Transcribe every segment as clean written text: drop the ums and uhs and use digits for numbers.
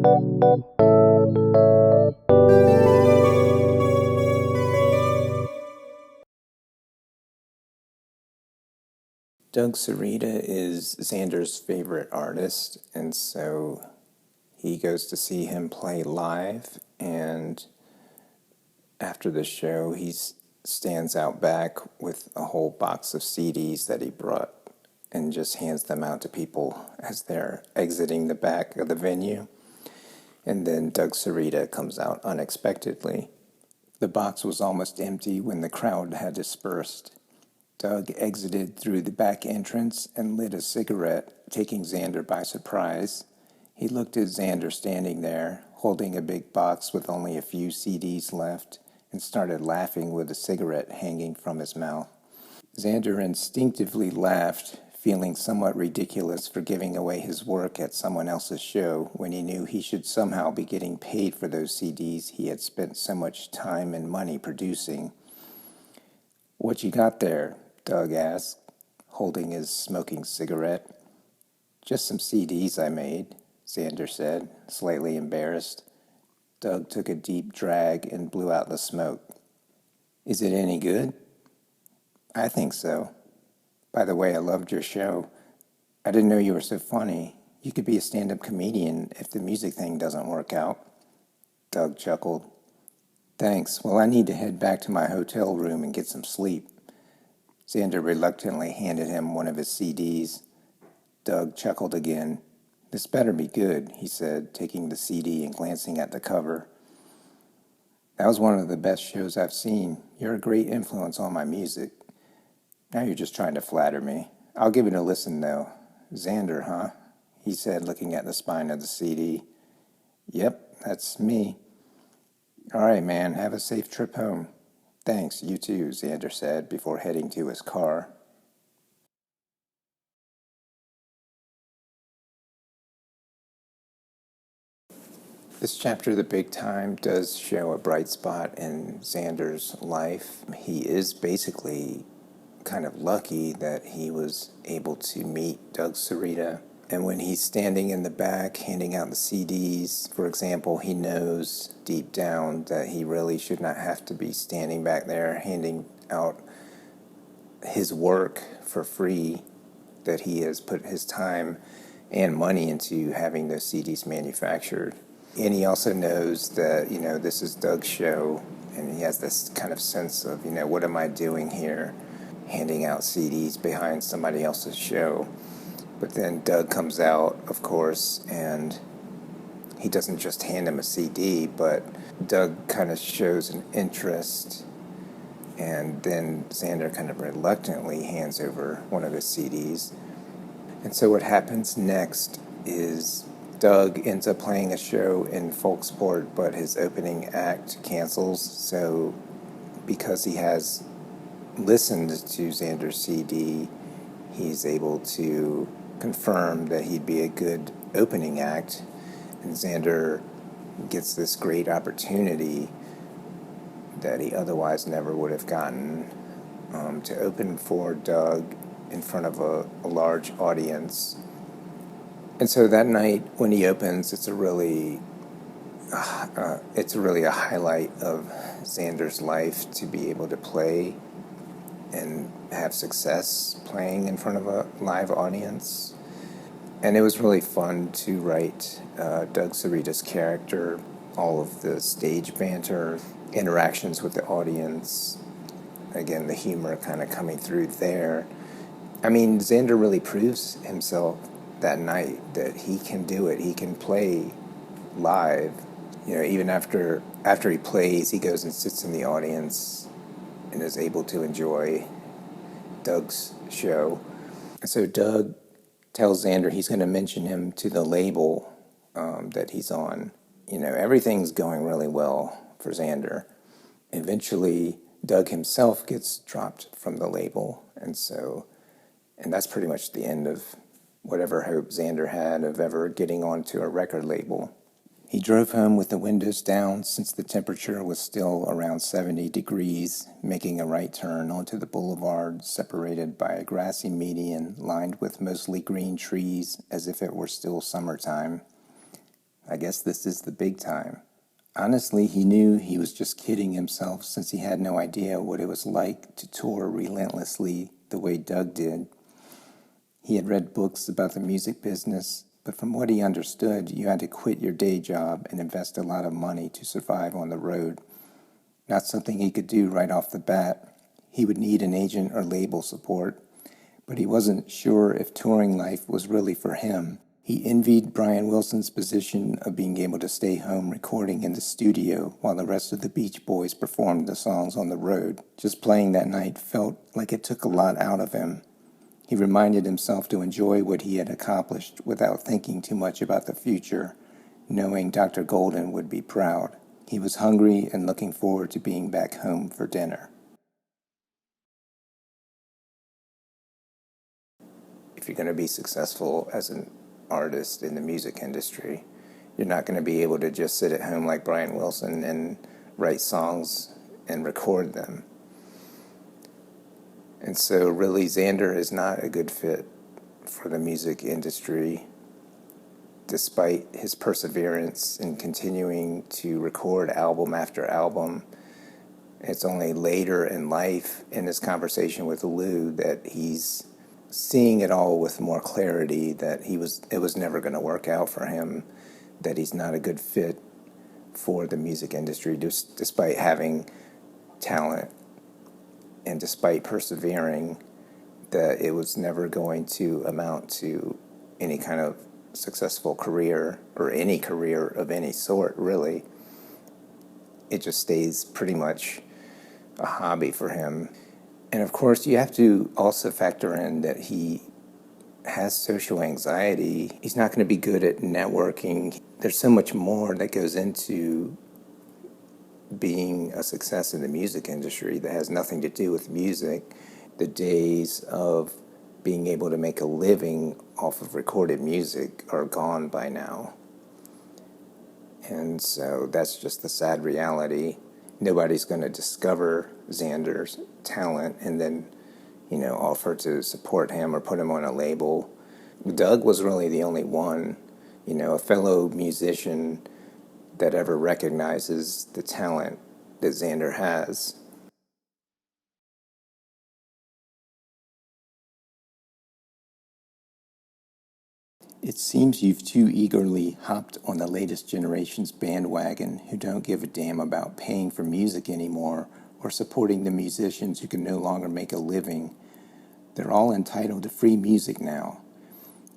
Doug Sereda is Xander's favorite artist, and so he goes to see him play live, and after the show, he stands out back with a whole box of CDs that he brought and just hands them out to people as they're exiting the back of the venue. And then Doug Sereda comes out unexpectedly. The box was almost empty when the crowd had dispersed. Doug exited through the back entrance and lit a cigarette, taking Zander by surprise. He looked at Zander standing there, holding a big box with only a few CDs left, and started laughing with a cigarette hanging from his mouth. Zander instinctively laughed, feeling somewhat ridiculous for giving away his work at someone else's show when he knew he should somehow be getting paid for those CDs he had spent so much time and money producing. "What you got there?" Doug asked, holding his smoking cigarette. "Just some CDs I made," Zander said, slightly embarrassed. Doug took a deep drag and blew out the smoke. "Is it any good?" "I think so. By the way, I loved your show. I didn't know you were so funny. You could be a stand-up comedian if the music thing doesn't work out." Doug chuckled. "Thanks. Well, I need to head back to my hotel room and get some sleep." Zander reluctantly handed him one of his CDs. Doug chuckled again. "This better be good," he said, taking the CD and glancing at the cover. "That was one of the best shows I've seen. You're a great influence on my music." "Now you're just trying to flatter me. I'll give it a listen, though." "Zander, huh?" he said, looking at the spine of the CD. "Yep, that's me." "All right, man, have a safe trip home." "Thanks, you too," Zander said before heading to his car. This chapter of The Big Time does show a bright spot in Zander's life. He is basically kind of lucky that he was able to meet Doug Sereda. And when he's standing in the back handing out the CDs, for example, he knows deep down that he really should not have to be standing back there handing out his work for free, that he has put his time and money into having those CDs manufactured. And he also knows that, this is Doug's show, and he has this kind of sense of, what am I doing here, handing out CDs behind somebody else's show. But then Doug comes out, of course, and he doesn't just hand him a CD, but Doug kind of shows an interest, and then Zander kind of reluctantly hands over one of his CDs. And so what happens next is Doug ends up playing a show in Folksport, but his opening act cancels. So because he has listened to Zander's CD, he's able to confirm that he'd be a good opening act, and Zander gets this great opportunity that he otherwise never would have gotten, to open for Doug in front of a large audience. And so that night when he opens, it's really a highlight of Zander's life to be able to play and have success playing in front of a live audience. And it was really fun to write Doug Sereda's character, all of the stage banter, interactions with the audience, again, the humor kind of coming through there. I mean, Zander really proves himself that night that he can do it. He can play live. Even after he plays, he goes and sits in the audience and is able to enjoy Doug's show. So Doug tells Zander he's going to mention him to the label that he's on. Everything's going really well for Zander. Eventually, Doug himself gets dropped from the label, and that's pretty much the end of whatever hope Zander had of ever getting onto a record label. He drove home with the windows down since the temperature was still around 70 degrees, making a right turn onto the boulevard separated by a grassy median lined with mostly green trees as if it were still summertime. I guess this is the big time. Honestly, he knew he was just kidding himself since he had no idea what it was like to tour relentlessly the way Doug did. He had read books about the music business, but from what he understood, you had to quit your day job and invest a lot of money to survive on the road. Not something he could do right off the bat. He would need an agent or label support, but he wasn't sure if touring life was really for him. He envied Brian Wilson's position of being able to stay home recording in the studio while the rest of the Beach Boys performed the songs on the road. Just playing that night felt like it took a lot out of him. He reminded himself to enjoy what he had accomplished without thinking too much about the future, knowing Dr. Golden would be proud. He was hungry and looking forward to being back home for dinner. If you're going to be successful as an artist in the music industry, you're not going to be able to just sit at home like Brian Wilson and write songs and record them. And so really Zander is not a good fit for the music industry, despite his perseverance in continuing to record album after album. It's only later in life, in his conversation with Lou, that he's seeing it all with more clarity, that it was never going to work out for him, that he's not a good fit for the music industry, despite having talent and despite persevering, that it was never going to amount to any kind of successful career or any career of any sort, really. It just stays pretty much a hobby for him. And of course, you have to also factor in that he has social anxiety. He's not going to be good at networking. There's so much more that goes into being a success in the music industry that has nothing to do with music. The days of being able to make a living off of recorded music are gone by now. And so that's just the sad reality. Nobody's going to discover Zander's talent and then, offer to support him or put him on a label. Doug was really the only one, a fellow musician that ever recognizes the talent that Zander has. It seems you've too eagerly hopped on the latest generation's bandwagon who don't give a damn about paying for music anymore or supporting the musicians who can no longer make a living. They're all entitled to free music now.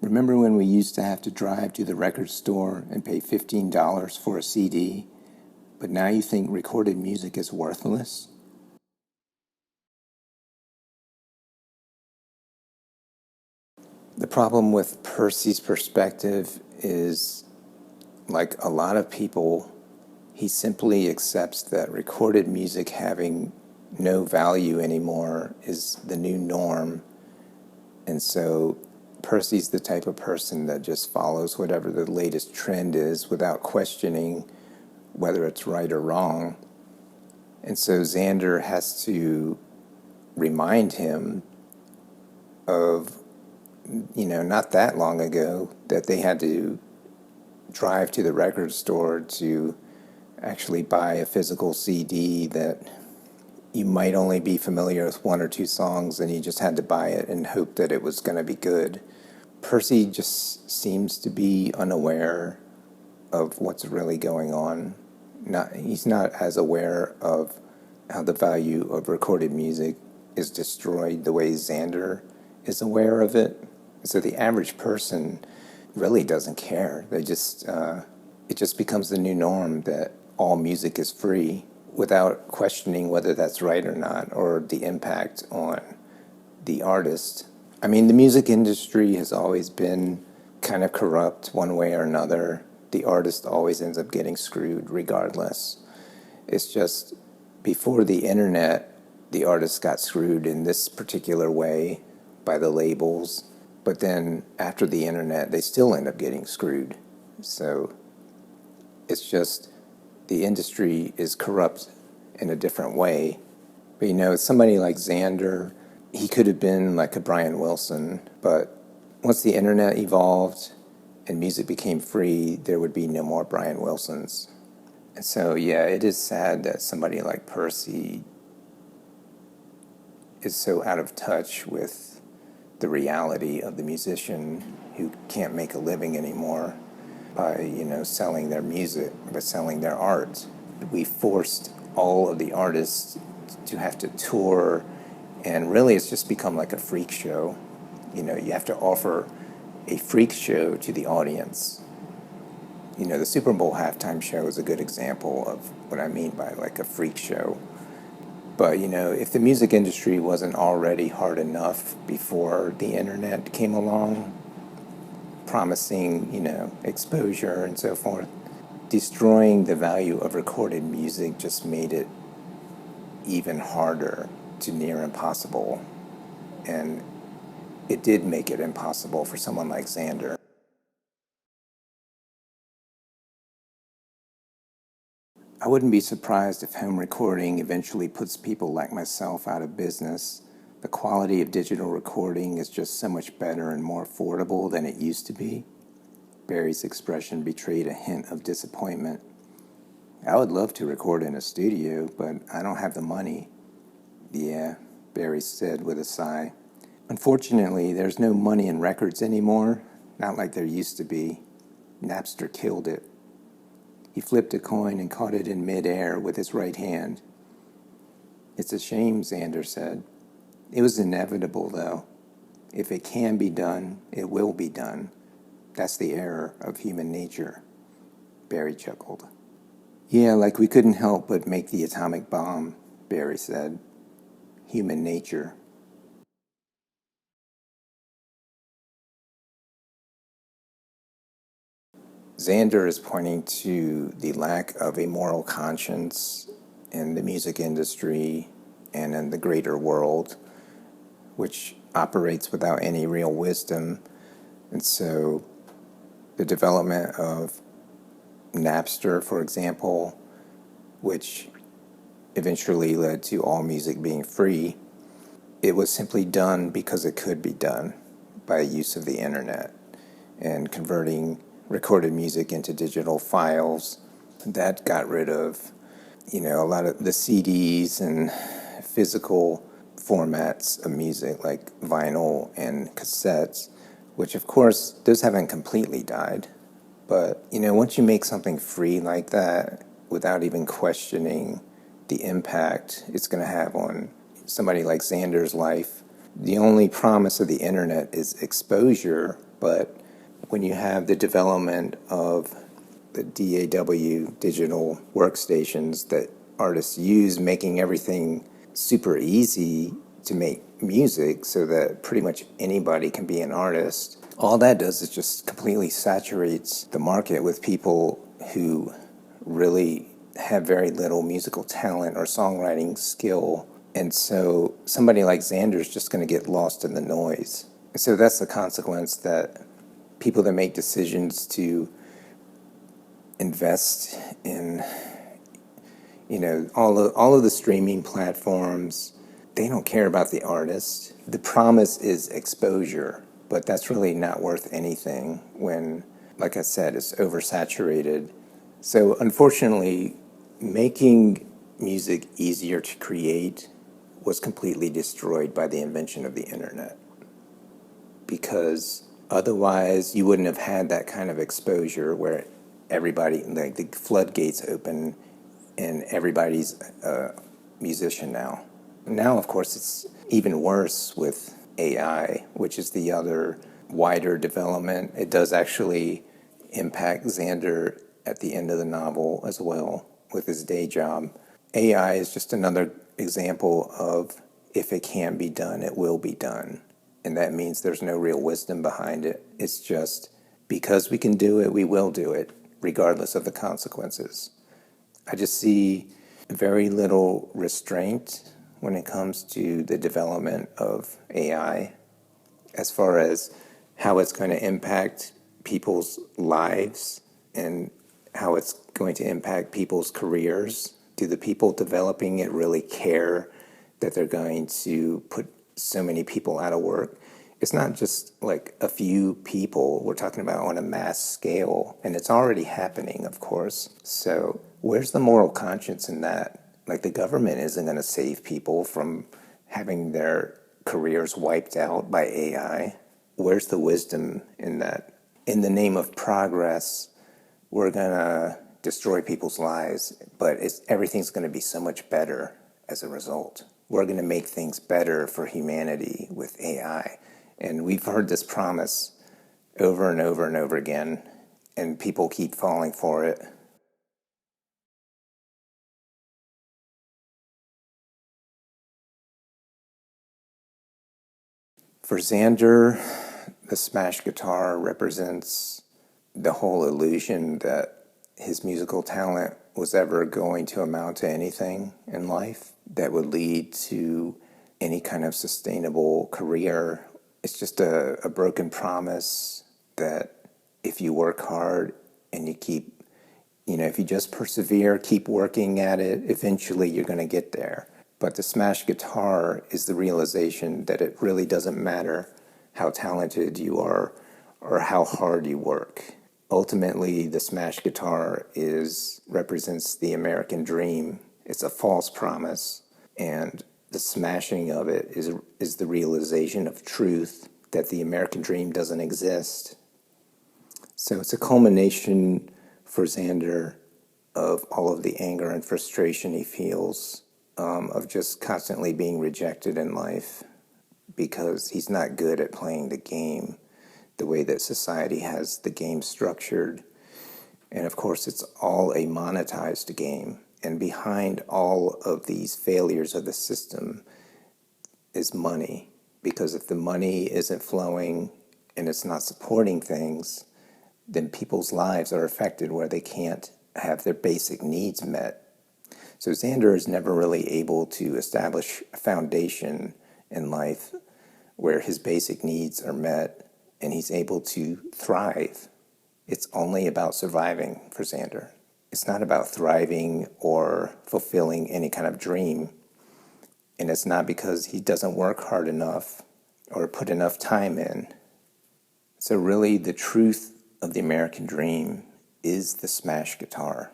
Remember when we used to have to drive to the record store and pay $15 for a CD? But now you think recorded music is worthless? The problem with Percy's perspective is, like a lot of people, he simply accepts that recorded music having no value anymore is the new norm. And so Percy's the type of person that just follows whatever the latest trend is without questioning whether it's right or wrong. And so Zander has to remind him of, not that long ago, that they had to drive to the record store to actually buy a physical CD that you might only be familiar with one or two songs, and you just had to buy it and hope that it was going to be good. Percy just seems to be unaware of what's really going on. He's not as aware of how the value of recorded music is destroyed the way Zander is aware of it. So the average person really doesn't care. It just becomes the new norm that all music is free without questioning whether that's right or not, or the impact on the artist. I mean, the music industry has always been kind of corrupt one way or another. The artist always ends up getting screwed regardless. It's just before the internet, the artist got screwed in this particular way by the labels. But then after the internet, they still end up getting screwed. So it's just the industry is corrupt in a different way. But somebody like Zander, he could have been like a Brian Wilson, but once the internet evolved and music became free, there would be no more Brian Wilsons. And so, yeah, it is sad that somebody like Percy is so out of touch with the reality of the musician who can't make a living anymore by, selling their music, by selling their art. We forced all of the artists to have to tour, and really it's just become like a freak show. You have to offer a freak show to the audience. The Super Bowl halftime show is a good example of what I mean by like a freak show. But, if the music industry wasn't already hard enough before the internet came along, promising, exposure and so forth, destroying the value of recorded music just made it even harder to near impossible. And it did make it impossible for someone like Zander. I wouldn't be surprised if home recording eventually puts people like myself out of business. The quality of digital recording is just so much better and more affordable than it used to be. Barry's expression betrayed a hint of disappointment. I would love to record in a studio, but I don't have the money. Yeah, Barry said with a sigh. Unfortunately, there's no money in records anymore, not like there used to be. Napster killed it. He flipped a coin and caught it in midair with his right hand. It's a shame, Zander said. It was inevitable, though. If it can be done, it will be done. That's the error of human nature. Barry chuckled. Yeah, like we couldn't help but make the atomic bomb, Barry said. Human nature. Zander is pointing to the lack of a moral conscience in the music industry and in the greater world, which operates without any real wisdom. And so the development of Napster, for example, which eventually led to all music being free, it was simply done because it could be done by use of the internet and converting recorded music into digital files. That got rid of, a lot of the CDs and physical formats of music like vinyl and cassettes, which of course, those haven't completely died. But, once you make something free like that, without even questioning the impact it's going to have on somebody like Zander's life, the only promise of the internet is exposure. But when you have the development of the DAW digital workstations that artists use, making everything super easy to make music so that pretty much anybody can be an artist, all that does is just completely saturates the market with people who really have very little musical talent or songwriting skill. And so somebody like Zander is just going to get lost in the noise. So that's the consequence, that people that make decisions to invest in, all of the streaming platforms, they don't care about the artist. The promise is exposure, but that's really not worth anything when, like I said, it's oversaturated. So unfortunately, making music easier to create was completely destroyed by the invention of the internet, because otherwise you wouldn't have had that kind of exposure where everybody, like the floodgates open and everybody's a musician now. Now, of course, it's even worse with AI, which is the other wider development. It does actually impact Zander at the end of the novel as well with his day job. AI is just another example of, if it can be done, it will be done. And that means there's no real wisdom behind it. It's just, because we can do it, we will do it, regardless of the consequences. I just see very little restraint when it comes to the development of AI, as far as how it's going to impact people's lives and how it's going to impact people's careers. Do the people developing it really care that they're going to put so many people out of work? it's not just like a few people. We're talking about on a mass scale, and it's already happening, of course. So where's the moral conscience in that? Like, the government isn't going to save people from having their careers wiped out by AI. Where's the wisdom in that? In the name of progress, we're going to destroy people's lives, but everything's going to be so much better as a result. We're going to make things better for humanity with AI. And we've heard this promise over and over and over again, and people keep falling for it. For Zander, the smash guitar represents the whole illusion that his musical talent was ever going to amount to anything in life that would lead to any kind of sustainable career. It's just a broken promise that if you work hard and you keep, if you just persevere, keep working at it, eventually you're going to get there. But the smash guitar is the realization that it really doesn't matter how talented you are or how hard you work. Ultimately, the smash guitar represents the American dream. It's a false promise, and the smashing of it is the realization of truth that the American dream doesn't exist. So it's a culmination for Zander of all of the anger and frustration he feels, of just constantly being rejected in life because he's not good at playing the game the way that society has the game structured. And of course, it's all a monetized game. And behind all of these failures of the system is money. Because if the money isn't flowing and it's not supporting things, then people's lives are affected where they can't have their basic needs met. So Zander is never really able to establish a foundation in life where his basic needs are met and he's able to thrive. It's only about surviving for Zander. It's not about thriving or fulfilling any kind of dream. And it's not because he doesn't work hard enough or put enough time in. So really, the truth of the American dream is the smash guitar.